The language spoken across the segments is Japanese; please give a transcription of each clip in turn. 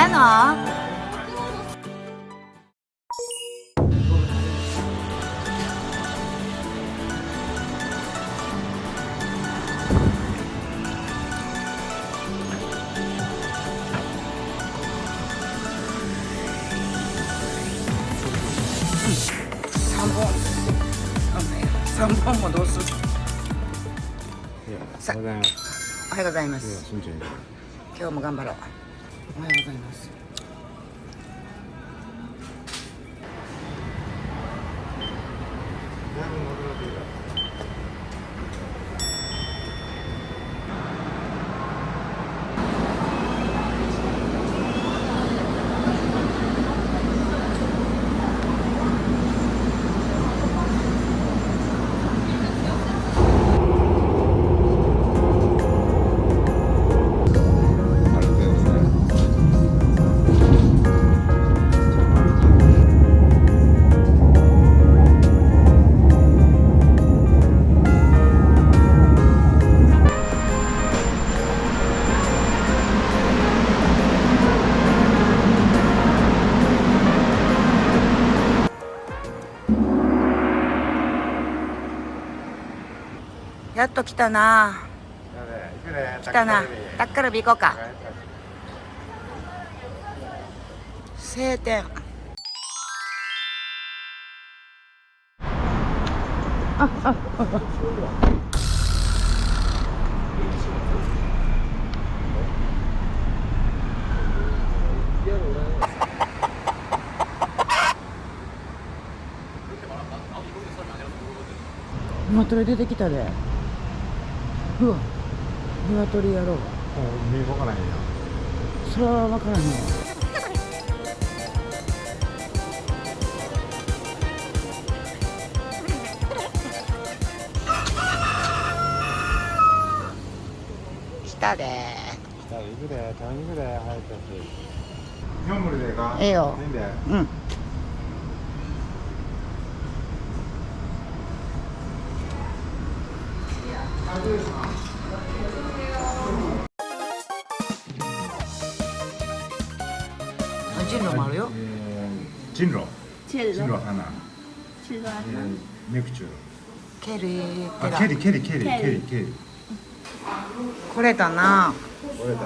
やの3本もどうする？おはようございます。おはようございます。慎重に。今日も頑張ろう。おはようございます。やっと来たな。来たな。タッカルビ行こうか。晴天。鶏出てきたで。うわ、鶏やろう。見分からへんやん。それは分からへんわ。来たで。行くで、食べに行くで、早くやし。日本無理でか。ええよ。いいんで。うん。ジンロもあるよ。ジンロ。チェルジンロ花。チェルネクチュー。ケリーあ、ケリケリケリケリケリ。これだな。これだ。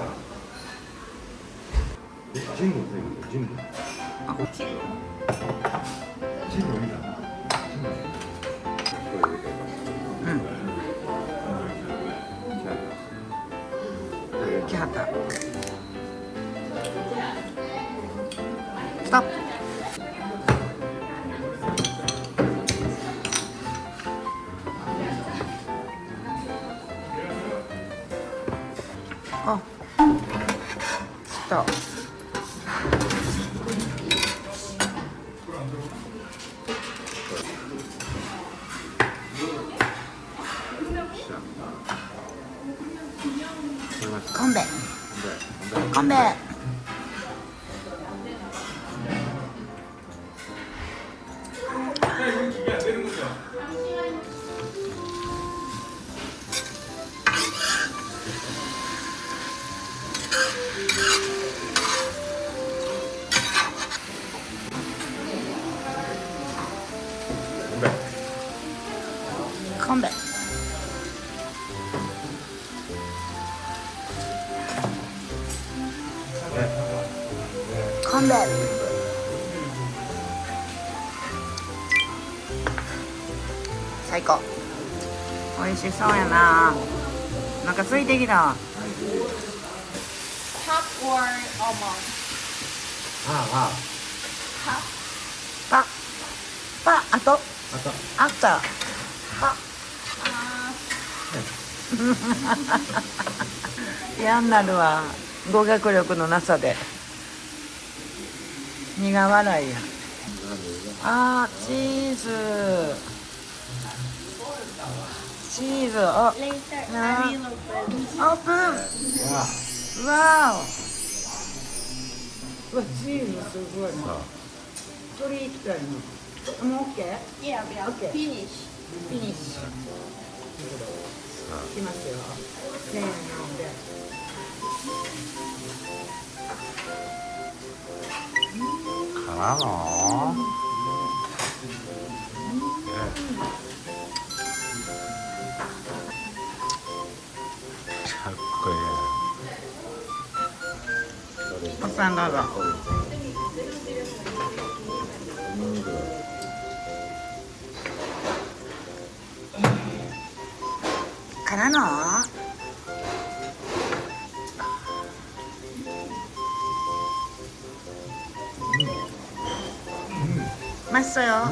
ジンロってジンロ。チェルジンロいいな。うん。来はった。ストップ。あ、ストップ。コンベ。コンベ。コンベ。コンベ。最高。美味しそうやな。なんか空いてきた。Popcorn almost. あパあとあと。あった嫌になるわ。語学力のなさで苦笑いや。あー、チーズあ、 Later, Yeah. I will open. オープン。わお。うわ、チーズすごいな。鶏行きたいな。もう OK？ Yeah, we are Okay. finish. フィニッシュ。いきますよ。せーので。からのかっこいい奥さんどうぞ。からの맛있어요.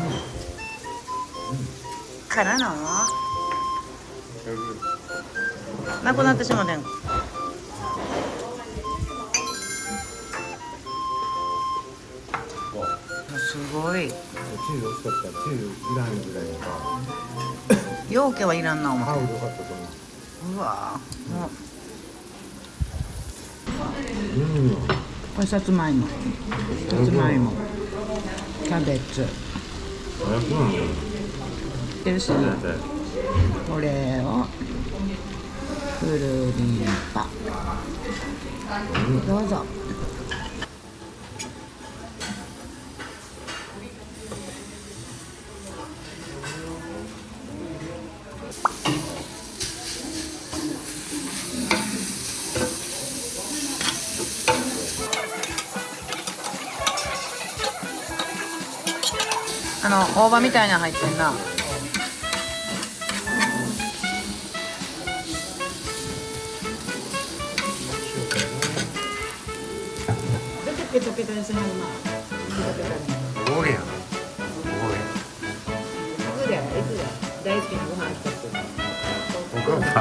からのなくなってしまうねん。すごい。チーズ欲しかったらチーズいらんぐらいのさ容器はいらんなお前。ハーブよかったと思うわもううこれさつまいも、さつまいも、キャベツ、でしこれをくるりんぱ、どうぞ。大葉みたいなの入ってんな。ペタペタにするな。おげやんいつだよ、大好きなご飯作ってる。おがさ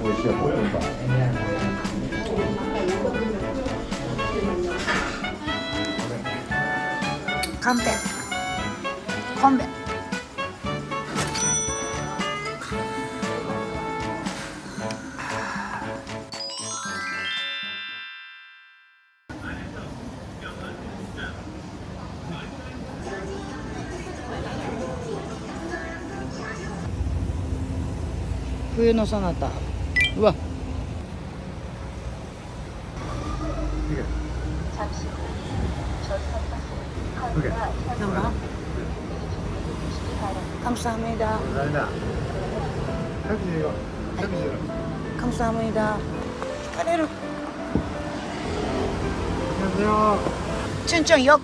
美味しいポテトカンペコンベ冬のそなた。うわ何감사합니다. 감사합니다. 카레를 안녕하세요. 춘천역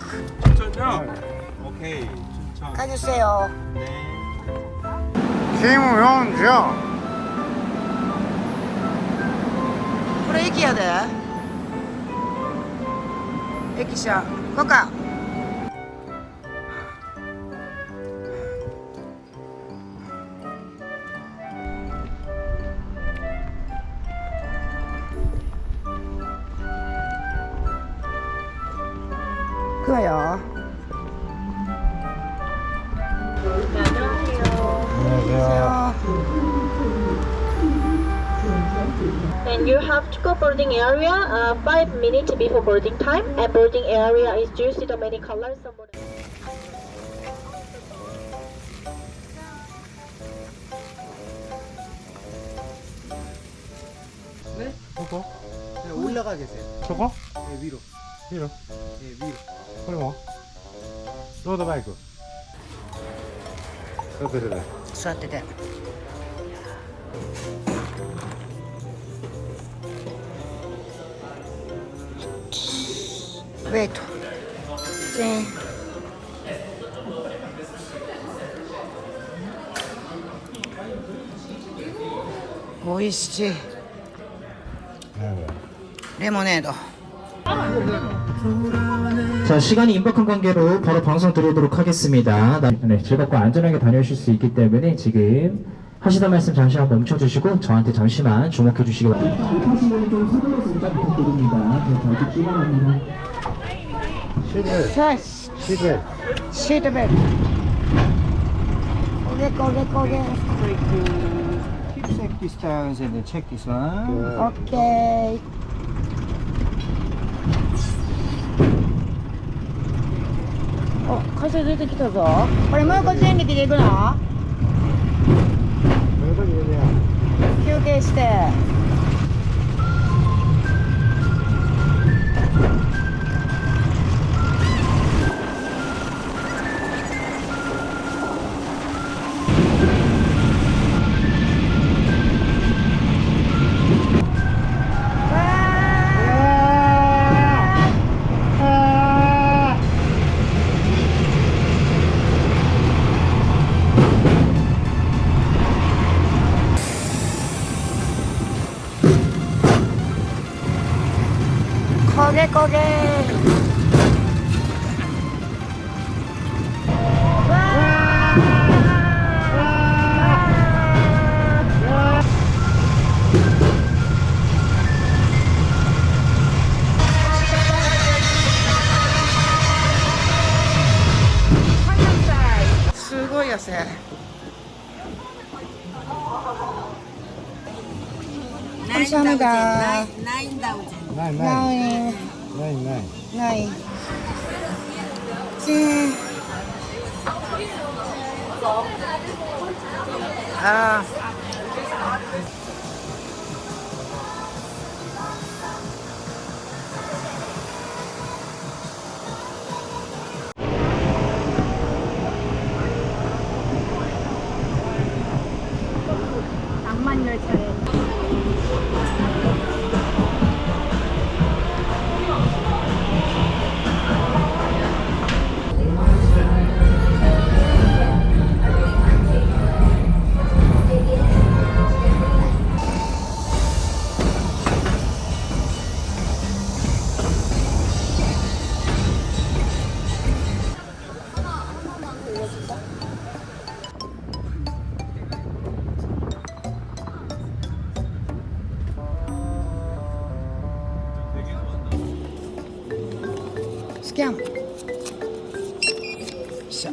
춘천역? 오케이 춘천. 가주세요. 네. 김용주 그래駅やで.駅舎. 거까. 그거요. 안녕하세요. And you have to go boarding area 5 minutes before boarding time, and boarding area is do you see the many colors on board? 저거? 네, 올라가 계세요. 저거? 네, 위로. 위로. 네, 위로. 그래 뭐? 로드바이크. 로드바이크. 座ってて. 웨이트. 짠. 오이시. 레모네이드. 자, 시간이 임박한 관계로 바로 방송 들어오도록 하겠습니다. 네, 즐겁고 안전하게 다녀오실 수 있기 때문에 지금 하시던 말씀 잠시만 멈춰주시고 저한테 잠시만 주목해 주시기 바랍니다. 하신 분이 좀 서둘러 진짜 부탁드립니다. 네, 발끝 찍어갑니다. 시드. 시드벨트. 고개. Keep safe distance and check this one. 오케이. 어, 카세出てきたぞ. これもう一個電撃で行くの?係して。焦げ焦げ。すごい汗。감사합니다. ないないないないない。ああ。낭만 열차에.スキャン。しゃ。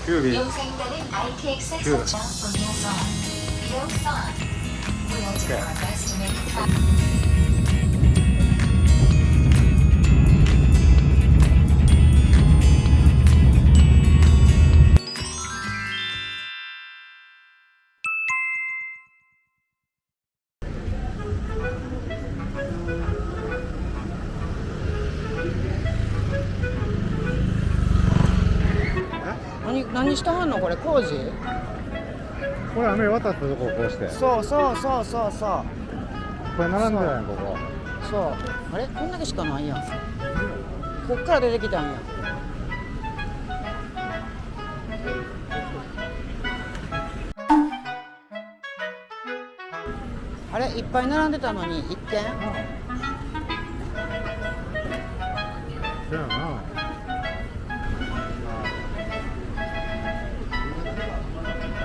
キュービー 용산가는 ITX 설정 동영상 비용선 We are doing our best to make it fun.何してはんのこれ工事？これ雨渡ったとここうしてそうそうそうそうそうこれ並んでないここそうあれこんだけしかないやんこっから出てきたんやあれいっぱい並んでたのに一軒そうやな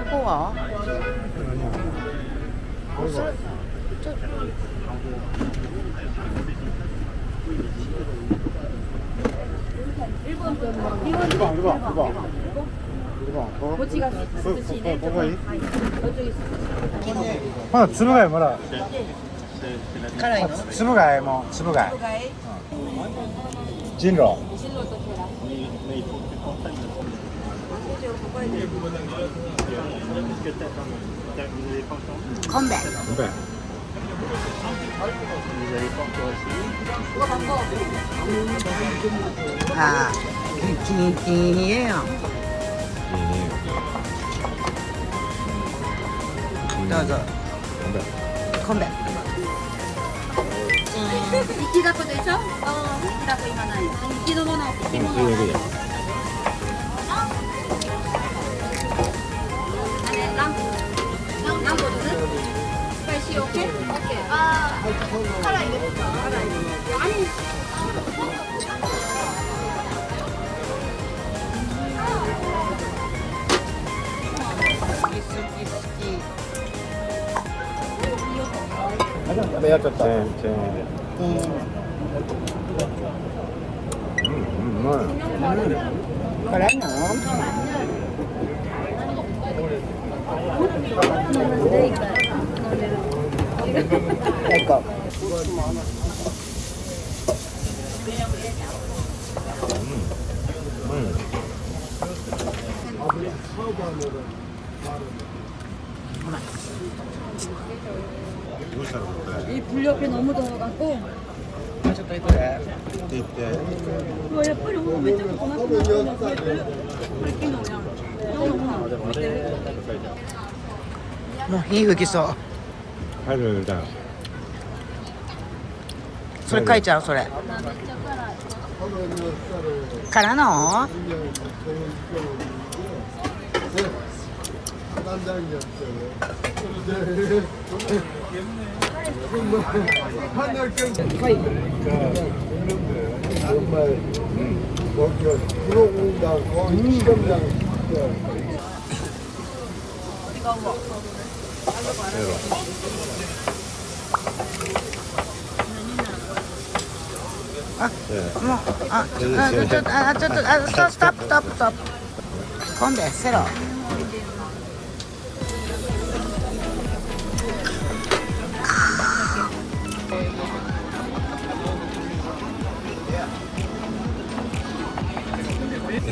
ここはそれちょこっちが涼しいねここいいまだつぶ貝もらう辛いのつぶ貝もつぶ貝人狼昆布ああキンキンええやんどうぞ昆布生きだこでしょ？生きだこ今ない。生きのもの。生きのもの。あれ何個です？スパイシー OK？OK。ああ。辛いですか？辛いです。食べやっちゃったうまい辛いの？最高。どうしたのこれ 이 불 옆에 너무 더워갖고 ちょっと行くで。って言って 야 빨리 오면 왜 자꾸 전화번호 밝힌 거 그냥 너무見てるもう火吹きそう。入るんだそれ書いちゃうそれ。からの？もうちょっとストップ。今度セロ。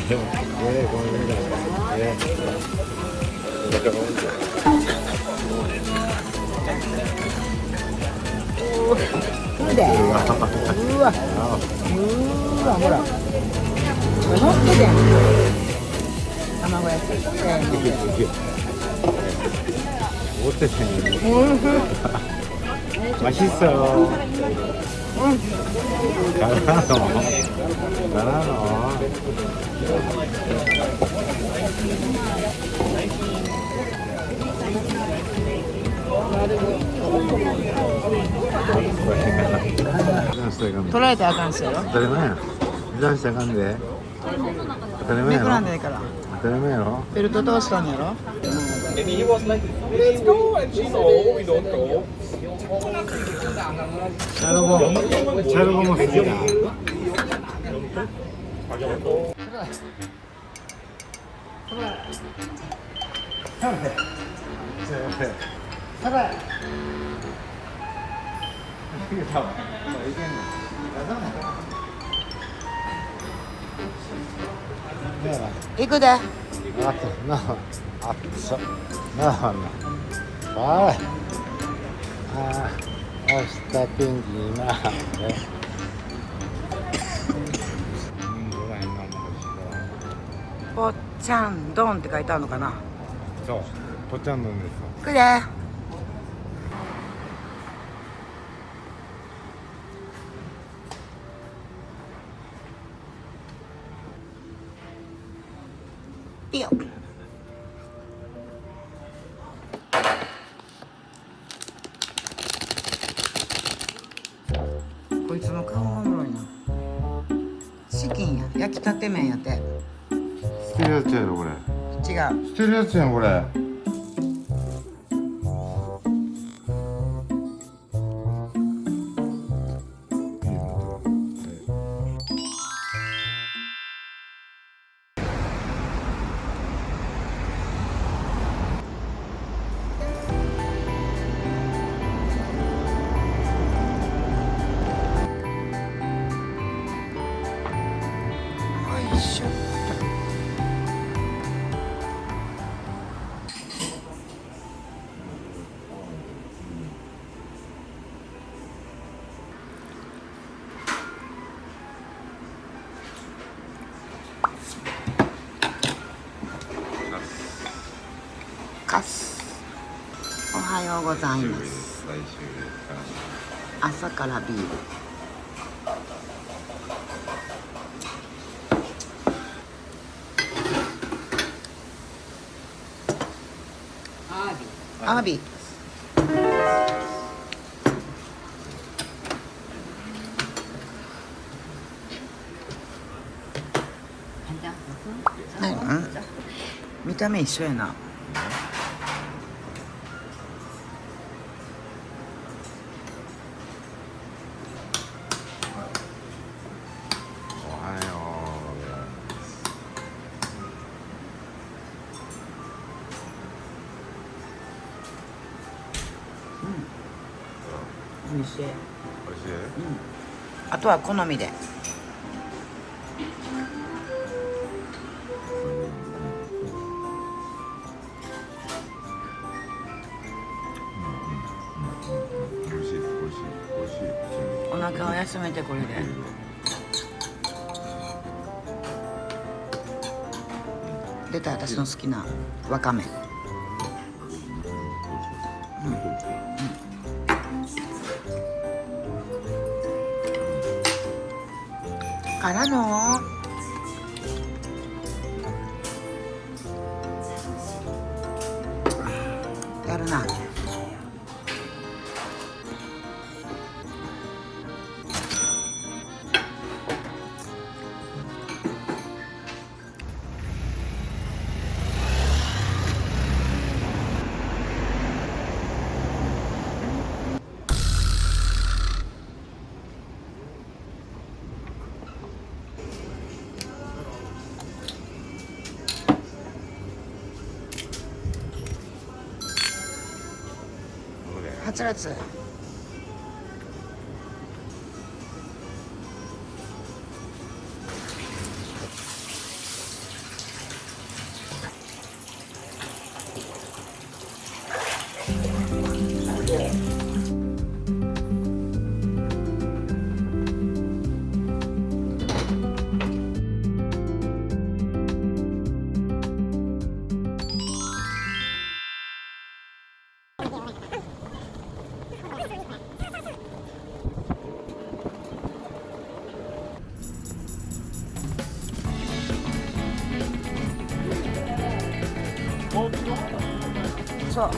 ごめんなうわほら。乗っててん。卵焼き。맛있어. 잘하노.取られたらあかんすやろ。当たり前や。油断したらあかんで。当たり前やろ。めくらんでないから。当たり前やろ。ベルト通したんやろ。 And he was like, let's go. And she said, no, we don't go. 자르고 먹습니다.行くで。Hasta Pingina. ぽっちゃんどんって書いてあるのかな。そう、ぽっちゃんなんですよ。行くで。いいよ。こいつの顔がおもろいな。チキンや、焼きたて麺やて。捨てるやつやろこれ。違う。捨てるやつやんこれ。よいしょ。カス。おはようございます。朝からビール。アワビ。見た目一緒やな。おはよう。にして、美味しい。あとは好みで。美味しい。お腹を休めてこれで。出た私の好きなわかめ。からのやるな。はつらつ。そう。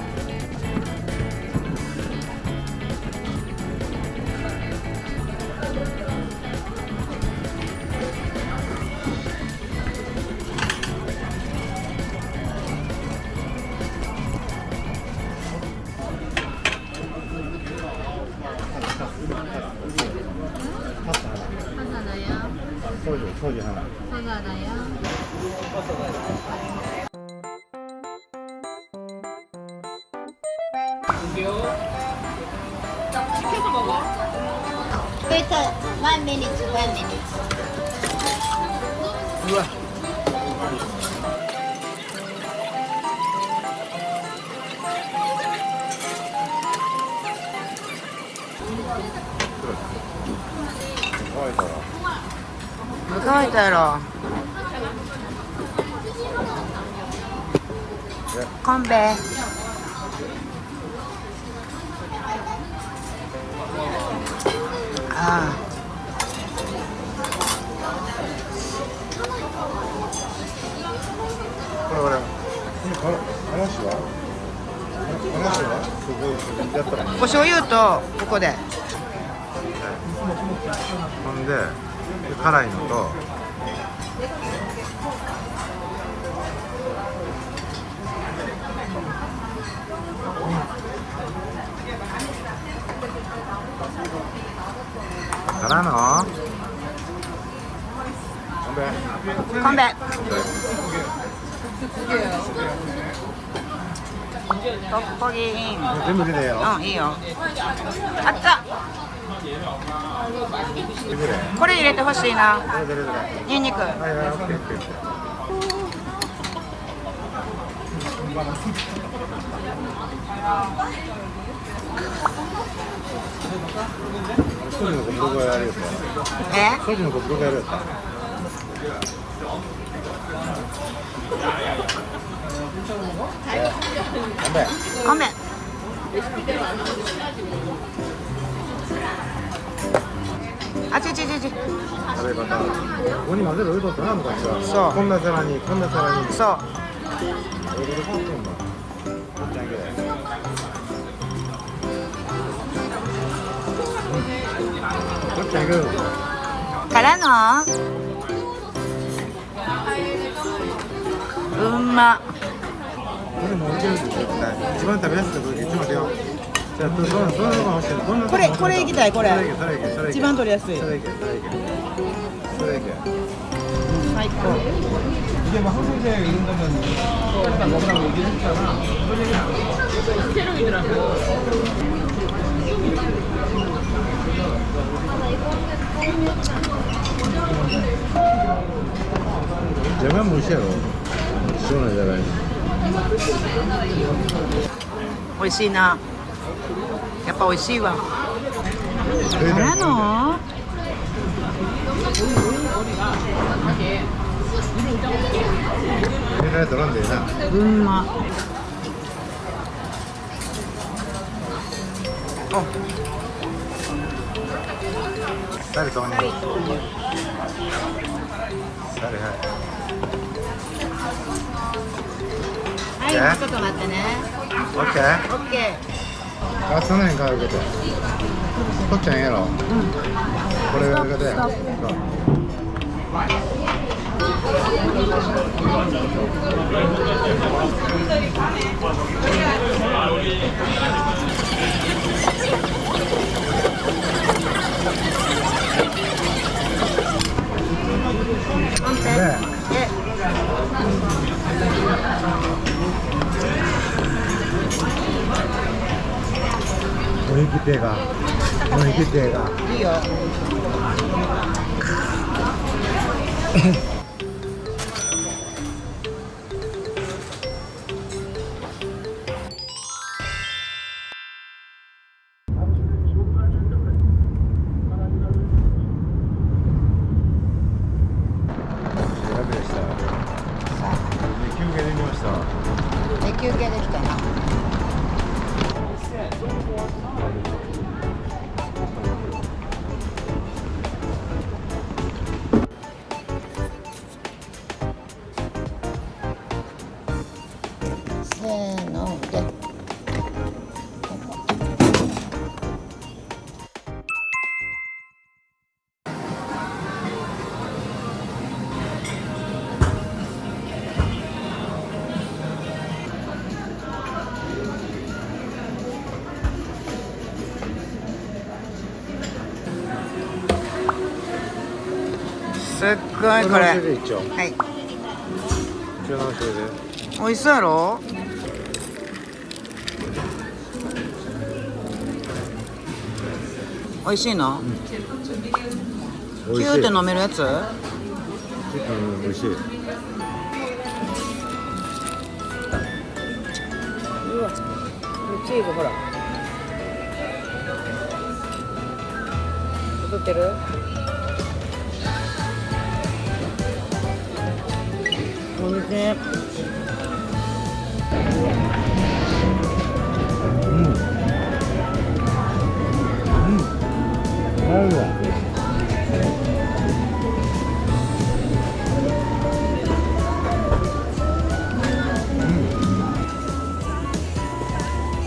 소주 하나. 시켜서 먹어. Wait, 1 minute, 1 minute. 우와.乾いたやろ。昆布。ああ。これ話はそこやったらお醤油とここで。ほんで辛いのとからの昆布。トッポギ。全部出てよ。うん、いいよ。あった。これ入れてほしいな。ニンニク。はいはい、オッケーオッケー。ソジュの子どこやるやつ。ソジュの子どこやるやつ。ごめん。あちちちち。食べ方。ここに混ぜると何かさ。そう。こんな皿に、こんな皿に。そう。からの。うんま。これも置いてるでしょ。一番食べやすいところで一番出よう。じゃあどのが欲しいの？これ行きたいこれ。一番取りやすい。それいけ。最高。 이게 뭐 항공제에 이런 거면 일단 먹으라고 얘기했잖아. 새로이더라고. じゃがいも美味しいやろ。塩のじゃがいも。美味しいな。やっぱ美味しいわ。からのみんなで取らんでいいな。うんま。誰とに。誰はい。はい、ちょっと待ってね。オッケー。オッケー。あ、その辺から受けて。取っちゃんやろ。これ受けて。もう生きてが。もう生きてが。いいよ。休憩できました。休憩できたな。せーので。すっごいこれ。はい。美味しそうやろ。美味しいの？キューって飲めるやつ？美味しい。うわ、チーズほら。映ってる？おいしい。合うわ。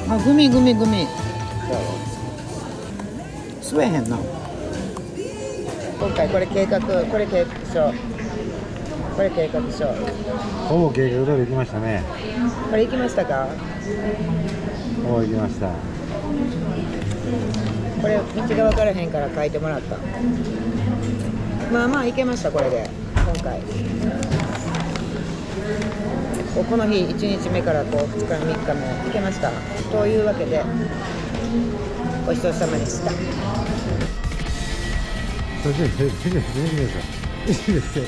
あ、グミグミグミ。吸えへんな。今回これ計画、これ計画書。これ計画書。ほぼ計画通り行きましたね。これ行きましたか？ほぼ行きました。これ道が分からへんから書いてもらった。まあまあ行けました、これで今回。この日1日目からこう2日目3日目行けました。というわけでごちそうさまでした。それで、いいですよ。